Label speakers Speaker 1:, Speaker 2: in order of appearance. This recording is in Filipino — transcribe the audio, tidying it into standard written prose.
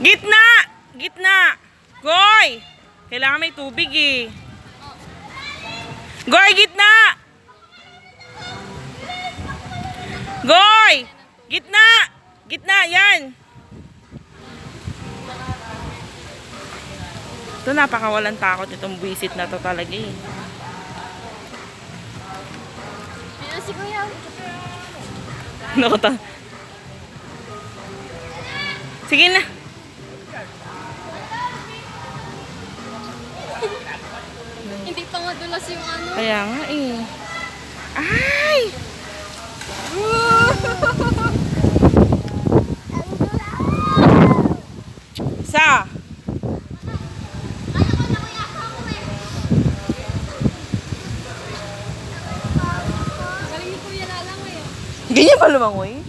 Speaker 1: Gitna! Gitna! Goy! Kailangan may tubig eh. Goy, gitna! Goy! Gitna! Gitna, yan! Ito, napakawalang takot itong buwisit na to talaga eh.
Speaker 2: Ayun si Kuya.
Speaker 1: Nakata. Sige na.
Speaker 2: Hindi pa nga dulas yung ano.
Speaker 1: Kaya nga eh. Ay! Sa?
Speaker 2: Galing ni Kuya Lalang eh.
Speaker 1: Ganyan ba lumangoy?